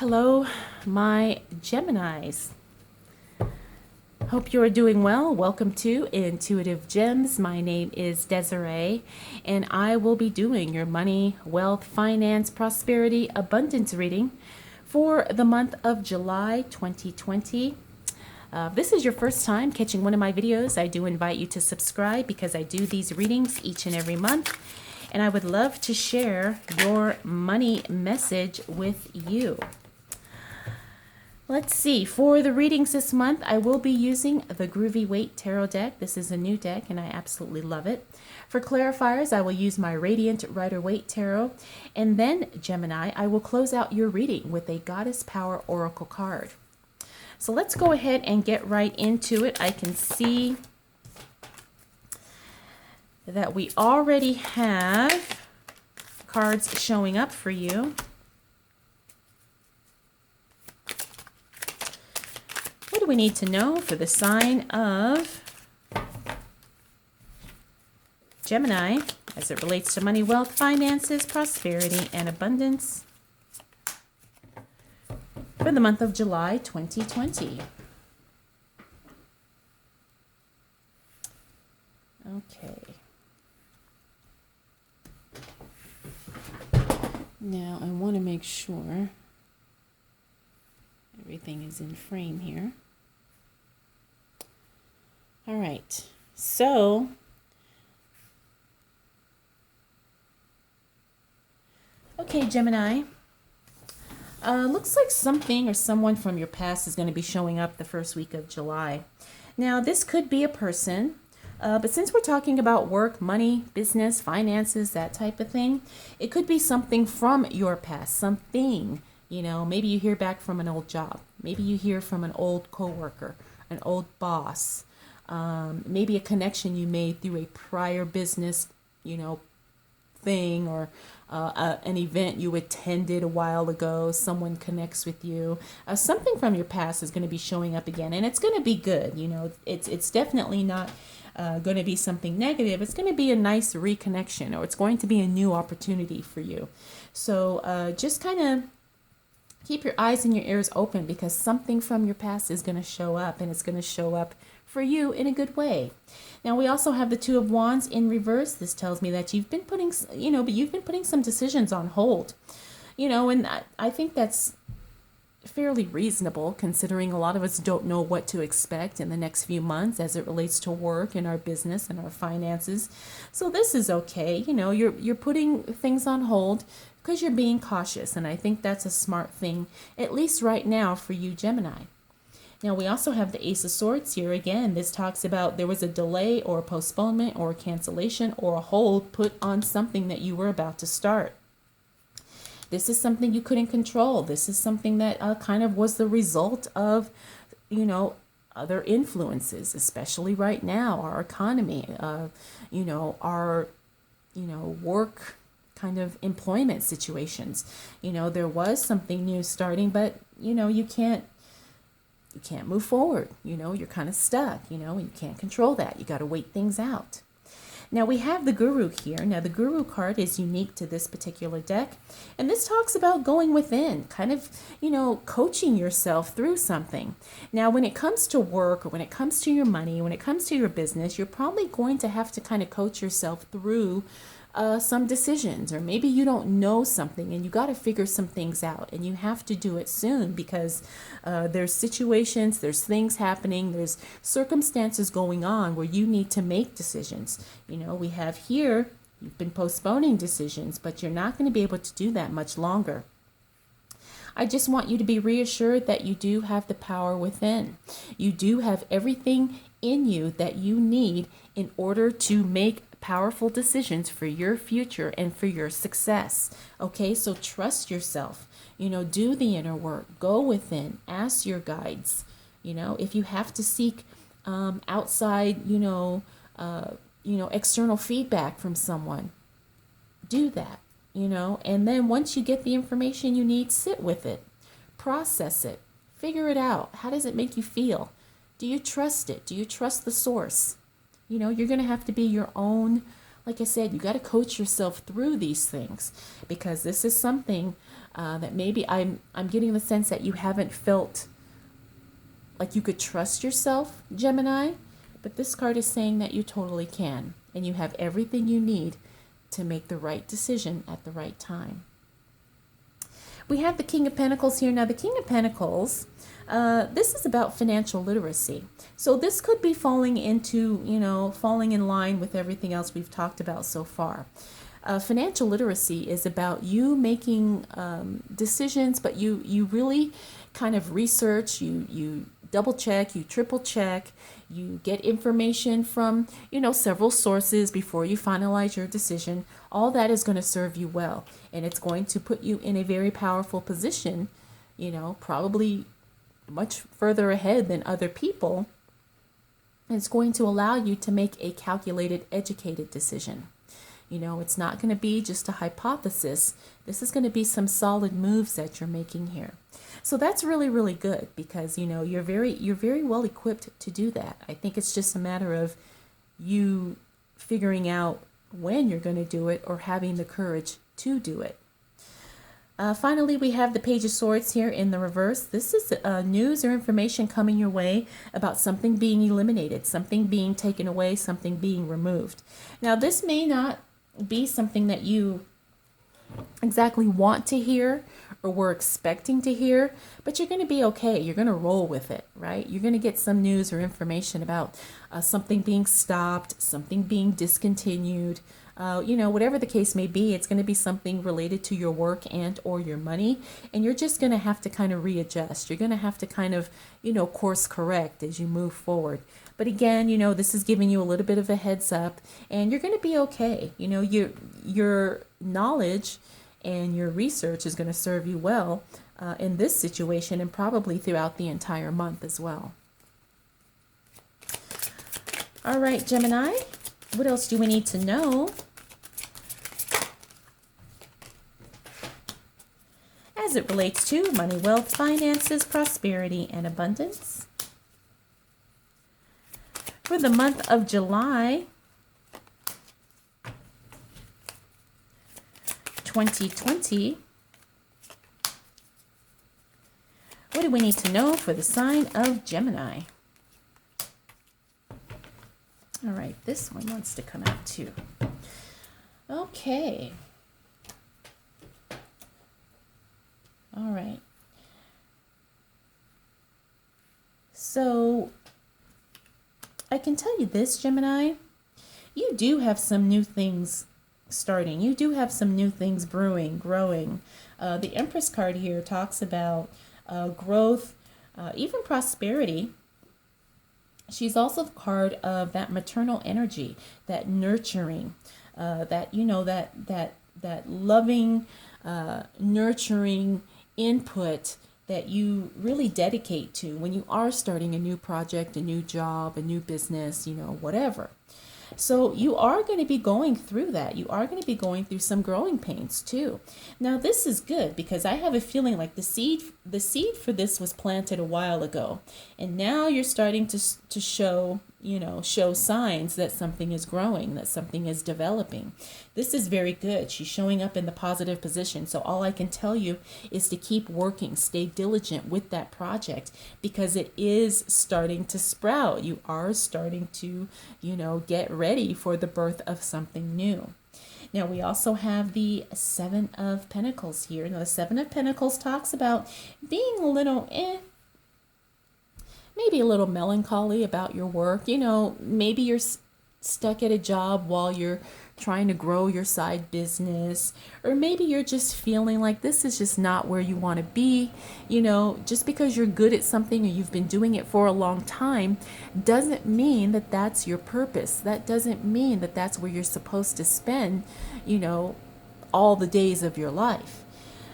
Hello, my Geminis. Hope you are doing well. Welcome to Intuitive Gems. My name is Desiree, and I will be doing your money, wealth, finance, prosperity, abundance reading for the month of July 2020. If this is your first time catching one of my videos, I do invite you to subscribe because I do these readings each and every month, and I would love to share your money message with you. Let's see, for the readings this month, I will be using the Groovy Weight Tarot deck. This is a new deck and I absolutely love it. For clarifiers, I will use my Radiant Rider-Waite Tarot. And then, Gemini, I will close out your reading with a Goddess Power Oracle card. So let's go ahead and get right into it. I can see that we already have cards showing up for you. What do we need to know for the sign of Gemini as it relates to money, wealth, finances, prosperity, and abundance for the month of July 2020? Okay. Now I want to make sure everything is in frame here. All right, so okay, Gemini, looks like something or someone from your past is going to be showing up the first week of July. Now, this could be a person, but since we're talking about work, money, business, finances, that type of thing, it could be something from your past, something. Maybe you hear back from an old job. Maybe you hear from an old coworker, an old boss. Maybe a connection you made through a prior business, thing, or an event you attended a while ago. Someone connects with you. Something from your past is going to be showing up again, and it's going to be good. It's definitely not going to be something negative. It's going to be a nice reconnection, or it's going to be a new opportunity for you. So just kind of keep your eyes and your ears open, because something from your past is going to show up, and it's going to show up for you in a good way. Now, we also have the Two of Wands in reverse. This tells me that you've been putting some decisions on hold, and I think that's fairly reasonable, considering a lot of us don't know what to expect in the next few months as it relates to work and our business and our finances. So this is okay. You're putting things on hold because you're being cautious, and I think that's a smart thing, at least right now for you, Gemini. Now, we also have the Ace of Swords here. Again, this talks about there was a delay or a postponement or a cancellation or a hold put on something that you were about to start. This is something you couldn't control. This is something that kind of was the result of, other influences, especially right now, our economy, our, work kind of employment situations. There was something new starting, but, you can't move forward. You're kind of stuck, you can't control that. You got to wait things out. Now, we have the Guru here. Now, the Guru card is unique to this particular deck, and this talks about going within, kind of, coaching yourself through something. Now, when it comes to work, or when it comes to your money, when it comes to your business, you're probably going to have to kind of coach yourself through some decisions, or maybe you don't know something and you got to figure some things out, and you have to do it soon, because there's situations, there's things happening, there's circumstances going on where you need to make decisions. We have here, you've been postponing decisions, but you're not going to be able to do that much longer. I just want you to be reassured that you do have the power within. You do have everything in you that you need in order to make powerful decisions for your future and for your success. Okay, so trust yourself. Do the inner work. Go within. Ask your guides. If you have to seek outside, external feedback from someone, do that. And then once you get the information you need, sit with it, process it, figure it out. How does it make you feel? Do you trust it? Do you trust the source? You're going to have to be your own like I said, you got to coach yourself through these things, because this is something that maybe I'm getting the sense that you haven't felt like you could trust yourself, Gemini. But this card is saying that you totally can, and you have everything you need to make the right decision at the right time. We have the King of Pentacles here. Now, the King of Pentacles, this is about financial literacy. So this could be falling into, falling in line with everything else we've talked about so far. Financial literacy is about you making decisions, but you really kind of research, you double check, you triple check, you get information from, several sources before you finalize your decision. All that is going to serve you well, and it's going to put you in a very powerful position, probably much further ahead than other people. It's going to allow you to make a calculated, educated decision. It's not going to be just a hypothesis. This is going to be some solid moves that you're making here. So that's really, really good, because, you're very well equipped to do that. I think it's just a matter of you figuring out when you're going to do it, or having the courage to do it. Finally, we have the Page of Swords here in the reverse. This is news or information coming your way about something being eliminated, something being taken away, something being removed. Now, this may not be something that you exactly want to hear or were expecting to hear, but you're going to be okay. You're going to roll with it, right? You're going to get some news or information about something being stopped, something being discontinued, whatever the case may be. It's going to be something related to your work and or your money, and you're just going to have to kind of readjust. You're going to have to kind of, course correct as you move forward. But again, this is giving you a little bit of a heads up, and you're going to be okay. Your knowledge and your research is going to serve you well in this situation, and probably throughout the entire month as well. All right, Gemini, what else do we need to know as it relates to money, wealth, finances, prosperity, and abundance? For the month of July 2020, what do we need to know for the sign of Gemini? All right, this one wants to come out too. Okay. All right. So I can tell you this, Gemini, you do have some new things starting. You do have some new things brewing, growing. The Empress card here talks about growth, even prosperity. She's also the card of that maternal energy, that nurturing, that loving, nurturing input that you really dedicate to when you are starting a new project, a new job, a new business, whatever. So you are going to be going through that. You are going to be going through some growing pains too. Now, this is good, because I have a feeling like the seed for this was planted a while ago, and now you're starting to show signs that something is growing, that something is developing. This is very good. She's showing up in the positive position. So all I can tell you is to keep working, stay diligent with that project, because it is starting to sprout. You are starting to, get ready for the birth of something new. Now, we also have the Seven of Pentacles here. Now, the Seven of Pentacles talks about being a little maybe a little melancholy about your work. Maybe you're stuck at a job while you're trying to grow your side business, or maybe you're just feeling like this is just not where you want to be. Just because you're good at something or you've been doing it for a long time doesn't mean that that's your purpose. That doesn't mean that that's where you're supposed to spend, all the days of your life.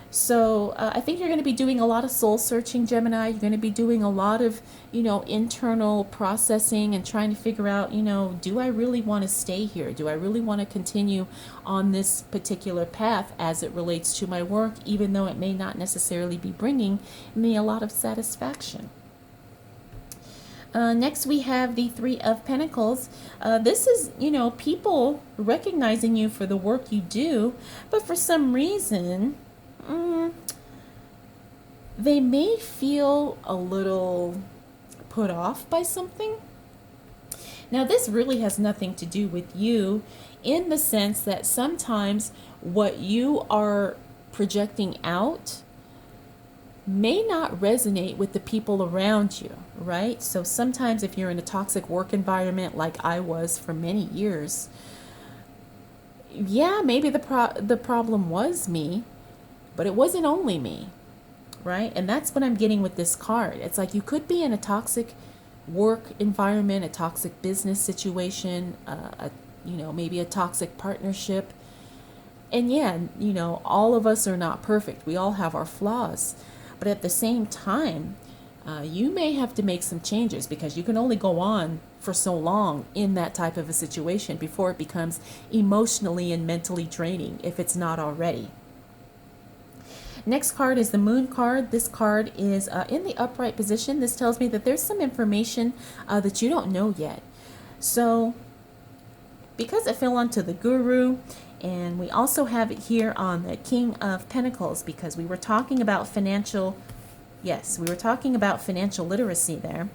So I think you're going to be doing a lot of soul searching, Gemini. You're going to be doing a lot of, internal processing and trying to figure out, do I really want to stay here? Do I really want to continue on this particular path as it relates to my work, even though it may not necessarily be bringing me a lot of satisfaction? Next, we have the Three of Pentacles. This is, people recognizing you for the work you do, but for some reason, they may feel a little put off by something. Now, this really has nothing to do with you in the sense that sometimes what you are projecting out may not resonate with the people around you, right? So sometimes if you're in a toxic work environment like I was for many years, yeah, maybe the problem was me, but it wasn't only me, right? And that's what I'm getting with this card. It's like you could be in a toxic work environment, a toxic business situation, maybe a toxic partnership. And yeah, all of us are not perfect. We all have our flaws. But at the same time, you may have to make some changes because you can only go on for so long in that type of a situation before it becomes emotionally and mentally draining, if it's not already. Next card is the Moon card. This card is in the upright position. This tells me that there's some information that you don't know yet. So because it fell onto the Guru, and we also have it here on the King of Pentacles because we were talking about financial literacy there.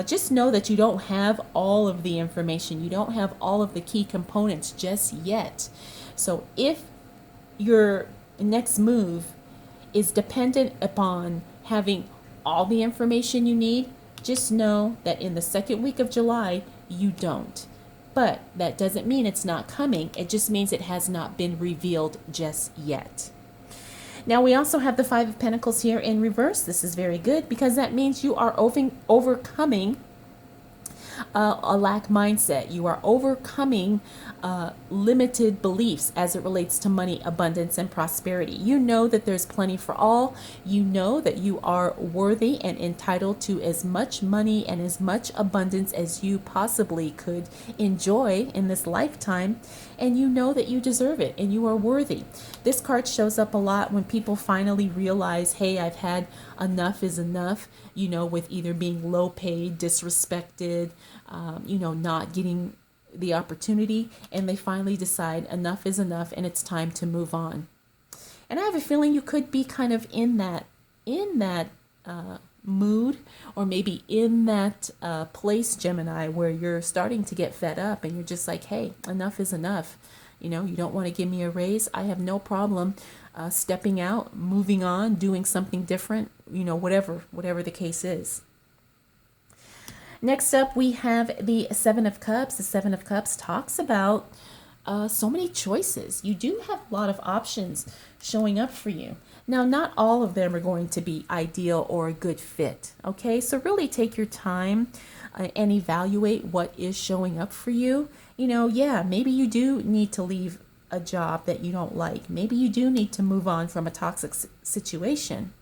Just know that you don't have all of the information. You don't have all of the key components just yet. So if your next move is dependent upon having all the information you need, just know that in the second week of July, you don't. But that doesn't mean it's not coming. It just means it has not been revealed just yet. Now we also have the Five of Pentacles here in reverse. This is very good because that means you are overcoming a lack mindset. You are overcoming limited beliefs as it relates to money, abundance, and prosperity. You know that there's plenty for all. You know that you are worthy and entitled to as much money and as much abundance as you possibly could enjoy in this lifetime. And you know that you deserve it and you are worthy. This card shows up a lot when people finally realize, hey, I've had enough is enough, with either being low paid, disrespected, not getting the opportunity, and they finally decide enough is enough and it's time to move on. And I have a feeling you could be kind of in that mood, or maybe in that place, Gemini, where you're starting to get fed up and you're just like, hey, enough is enough. You don't want to give me a raise. I have no problem stepping out, moving on, doing something different, whatever the case is. Next up, we have the Seven of Cups. The Seven of Cups talks about so many choices. You do have a lot of options showing up for you. Now, not all of them are going to be ideal or a good fit, okay? So really take your time and evaluate what is showing up for you. Maybe you do need to leave a job that you don't like. Maybe you do need to move on from a toxic situation.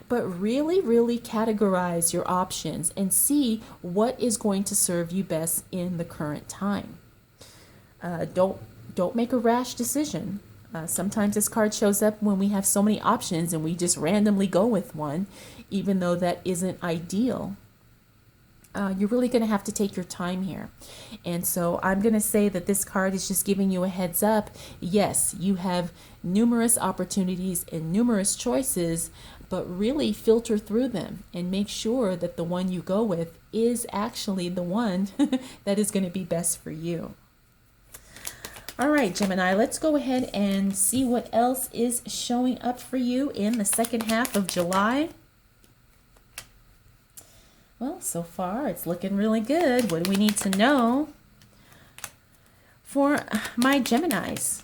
But really, really categorize your options and see what is going to serve you best in the current time. Don't make a rash decision. Sometimes this card shows up when we have so many options and we just randomly go with one, even though that isn't ideal. You're really going to have to take your time here. And so I'm going to say that this card is just giving you a heads up. Yes, you have numerous opportunities and numerous choices, but really filter through them and make sure that the one you go with is actually the one that is going to be best for you. All right, Gemini, let's go ahead and see what else is showing up for you in the second half of July. Well, so far it's looking really good. What do we need to know for my Geminis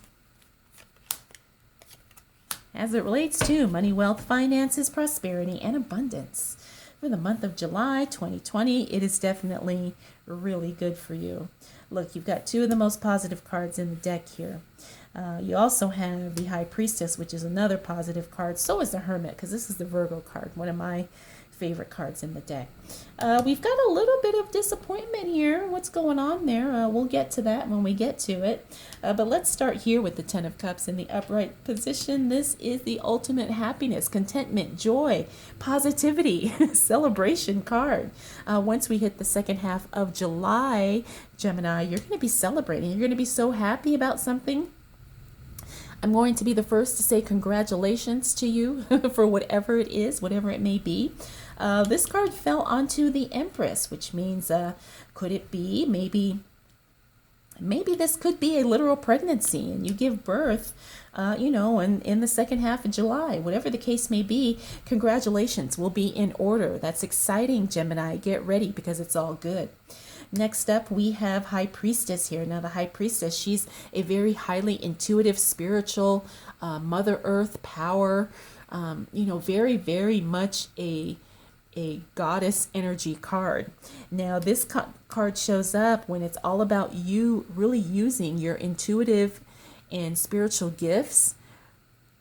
as it relates to money, wealth, finances, prosperity, and abundance? For the month of July 2020, it is definitely really good for you. Look, you've got two of the most positive cards in the deck here. You also have the High Priestess, which is another positive card. So is the Hermit, because this is the Virgo card, one of my favorite cards in the deck. We've got a little bit of disappointment here. What's going on there? We'll get to that when we get to it. But let's start here with the Ten of Cups in the upright position. This is the ultimate happiness, contentment, joy, positivity, celebration card. Once we hit the second half of July, Gemini, you're going to be celebrating. You're going to be so happy about something. I'm going to be the first to say congratulations to you for whatever it is, whatever it may be. This card fell onto the Empress, which means could it be maybe this could be a literal pregnancy and you give birth, in the second half of July. Whatever the case may be, congratulations will be in order. That's exciting, Gemini. Get ready because it's all good. Next up, we have High Priestess here. Now, the High Priestess, she's a very highly intuitive, spiritual, Mother Earth power, very, very much a goddess energy card. Now, this card shows up when it's all about you really using your intuitive and spiritual gifts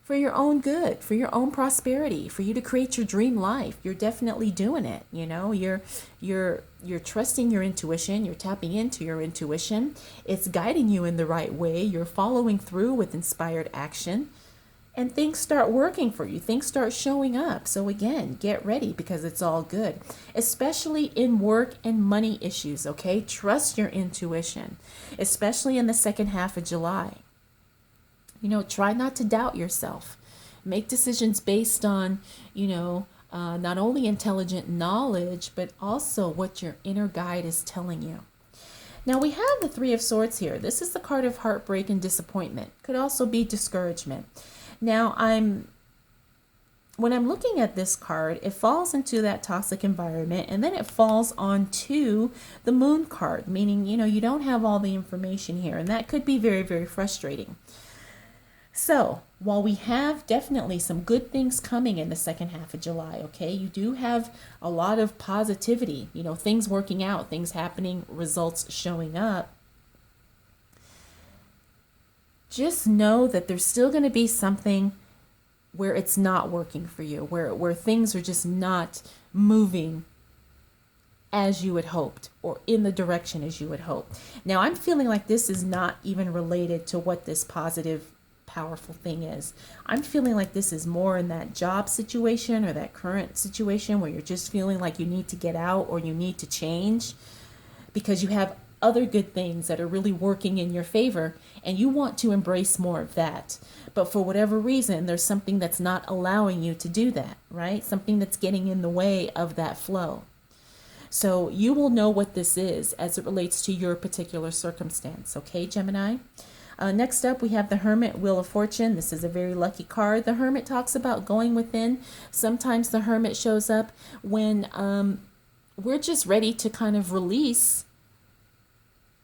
for your own good, for your own prosperity, for you to create your dream life. You're definitely doing it. You're trusting your intuition. You're tapping into your intuition. It's guiding you in the right way. You're following through with inspired action, and things start working for you. Things start showing up. So again, get ready because it's all good, especially in work and money issues. Okay, trust your intuition, especially in the second half of July. Try not to doubt yourself. Make decisions based on, not only intelligent knowledge, but also what your inner guide is telling you. Now we have the Three of Swords here. This is the card of heartbreak and disappointment. Could also be discouragement. Now when I'm looking at this card, it falls into that toxic environment, and then it falls onto the Moon card, meaning, you don't have all the information here, and that could be very, very frustrating. So while we have definitely some good things coming in the second half of July, okay, you do have a lot of positivity, things working out, things happening, results showing up. Just know that there's still going to be something where it's not working for you, where things are just not moving as you had hoped or in the direction as you had hoped. Now, I'm feeling like this is not even related to what this positive powerful thing is. I'm feeling like this is more in that job situation or that current situation where you're just feeling like you need to get out or you need to change because you have other good things that are really working in your favor and you want to embrace more of that. But for whatever reason, there's something that's not allowing you to do that, right? Something that's getting in the way of that flow. So you will know what this is as it relates to your particular circumstance. Okay, Gemini? Next up, we have the Hermit, Wheel of Fortune. This is a very lucky card. The Hermit talks about going within. Sometimes the Hermit shows up when we're just ready to kind of release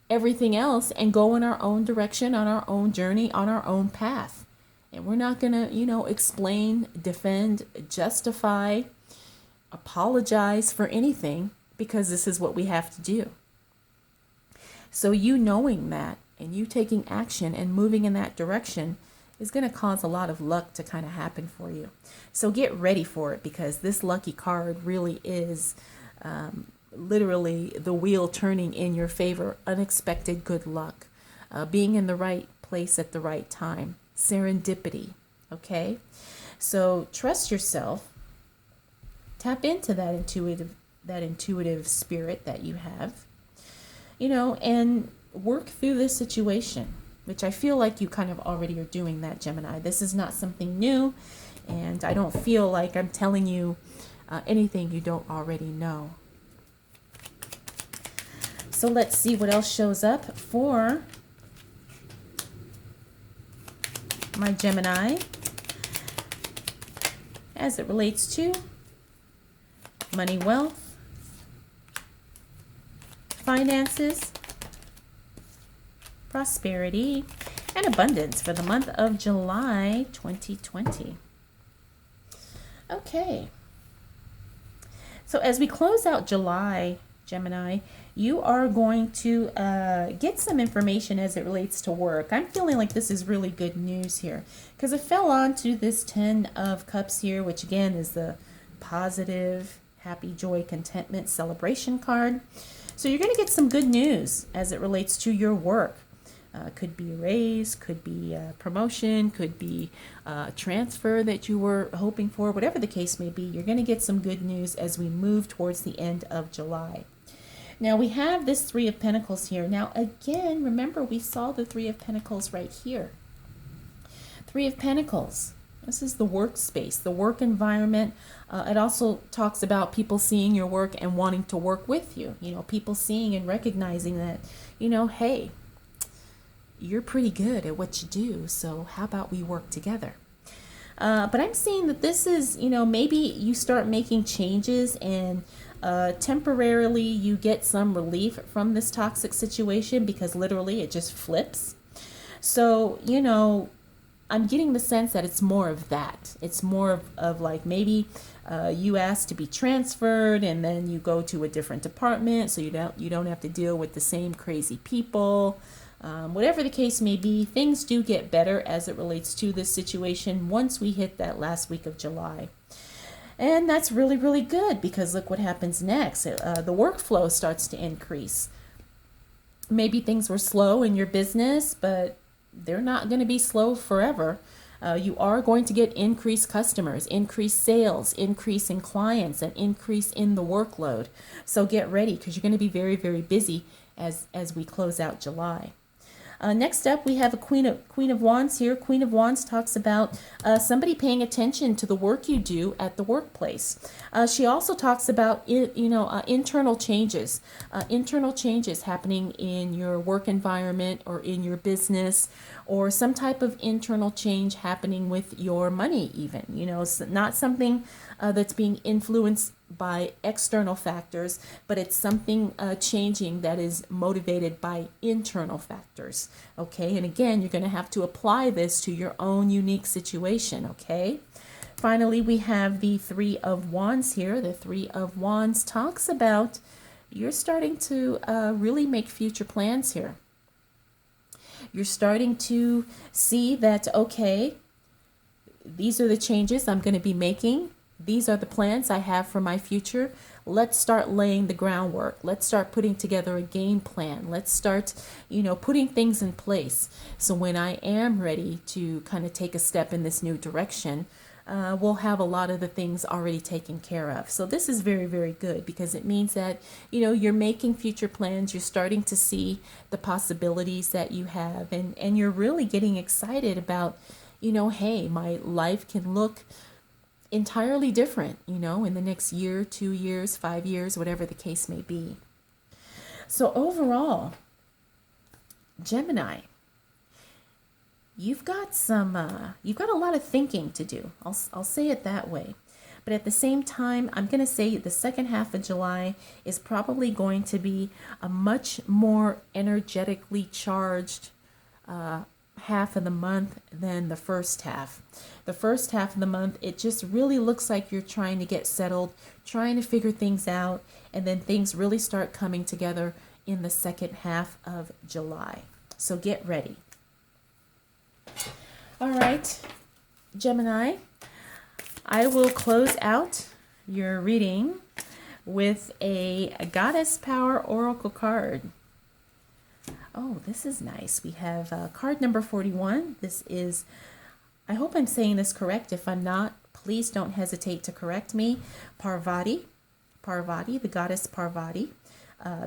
everything else and go in our own direction, on our own journey, on our own path. And we're not going to, explain, defend, justify, apologize for anything because this is what we have to do. So you knowing that and you taking action and moving in that direction is going to cause a lot of luck to kind of happen for you. So get ready for it because this lucky card really is literally the wheel turning in your favor. Unexpected good luck. Being in the right place at the right time. Serendipity. Okay? So trust yourself. Tap into that intuitive spirit that you have. And work through this situation, which I feel like you kind of already are doing that, Gemini. This is not something new, and I don't feel like I'm telling you anything you don't already know. So let's see what else shows up for my Gemini as it relates to money, wealth, finances, prosperity, and abundance for the month of July 2020. Okay. So as we close out July, Gemini, you are going to get some information as it relates to work. I'm feeling like this is really good news here because it fell onto this 10 of Cups here, which again is the positive, happy, joy, contentment, celebration card. So you're going to get some good news as it relates to your work. Could be a raise, could be a promotion, could be a transfer that you were hoping for, whatever the case may be. You're going to get some good news as we move towards the end of July. Now we have this Three of Pentacles here. Now again, remember we saw the Three of Pentacles right here. Three of Pentacles. This is the workspace, the work environment. It also talks about people seeing your work and wanting to work with you. You know, people seeing and recognizing that, you know, hey, you're pretty good at what you do, so how about we work together? But I'm seeing that this is, you know, maybe you start making changes and temporarily you get some relief from this toxic situation because literally it just flips. So, you know, I'm getting the sense that it's more of that. It's more of like maybe you ask to be transferred and then you go to a different department so you don't have to deal with the same crazy people. Whatever the case may be, things do get better as it relates to this situation once we hit that last week of July. And that's really, really good because look what happens next. The workflow starts to increase. Maybe things were slow in your business, but they're not going to be slow forever. You are going to get increased customers, increased sales, increase in clients, and increase in the workload. So get ready because you're going to be very, very busy as we close out July. Next up, we have a Queen of Wands here. Queen of Wands talks about somebody paying attention to the work you do at the workplace. She also talks about internal changes happening in your work environment or in your business, or some type of internal change happening with your money even. You know, it's not something that's being influenced by external factors, but it's something changing that is motivated by internal factors. Okay, and again, you're going to have to apply this to your own unique situation. Okay, finally, we have the Three of Wands here. The Three of Wands talks about you're starting to really make future plans here. You're starting to see that, okay, these are the changes I'm going to be making. These are the plans I have for my future. Let's start laying the groundwork. Let's start putting together a game plan. Let's start, putting things in place. So when I am ready to kind of take a step in this new direction, we'll have a lot of the things already taken care of. So this is very, very good because it means that, you're making future plans. You're starting to see the possibilities that you have, and you're really getting excited about, hey, my life can look entirely different, in the next year, 2 years, 5 years, whatever the case may be. So overall, Gemini, you've got a lot of thinking to do. I'll say it that way. But at the same time, I'm going to say the second half of July is probably going to be a much more energetically charged half of the month than the first half. The first half of the month, it just really looks like you're trying to get settled, trying to figure things out, and then things really start coming together in the second half of July. So get ready. All right, Gemini, I will close out your reading with a Goddess Power Oracle card. Oh, this is nice. We have card number 41. This is, I hope I'm saying this correct. If I'm not, please don't hesitate to correct me. Parvati, the goddess Parvati.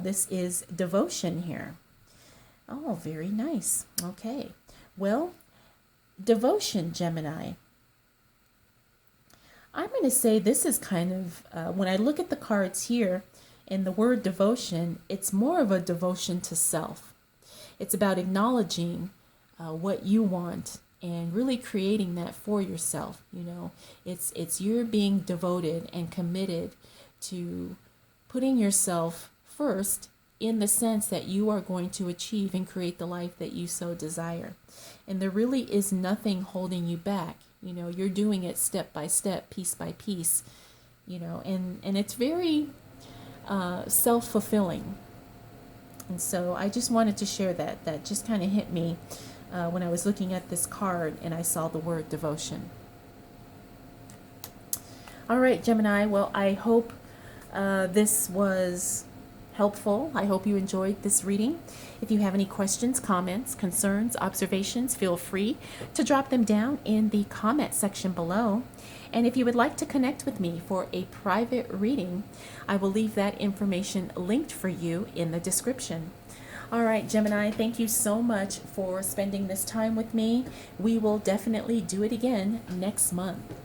This is devotion here. Oh, very nice. Okay. Well, devotion, Gemini. I'm going to say this is kind of, when I look at the cards here, in the word devotion, it's more of a devotion to self. It's about acknowledging what you want and really creating that for yourself. It's you're being devoted and committed to putting yourself first in the sense that you are going to achieve and create the life that you so desire. And there really is nothing holding you back. You're doing it step by step, piece by piece, and it's very self-fulfilling. And so I just wanted to share that just kind of hit me when I was looking at this card and I saw the word devotion. All right, Gemini, well, I hope this was helpful. I hope you enjoyed this reading. If you have any questions, comments, concerns, observations, feel free to drop them down in the comment section below. And if you would like to connect with me for a private reading, I will leave that information linked for you in the description. All right, Gemini, thank you so much for spending this time with me. We will definitely do it again next month.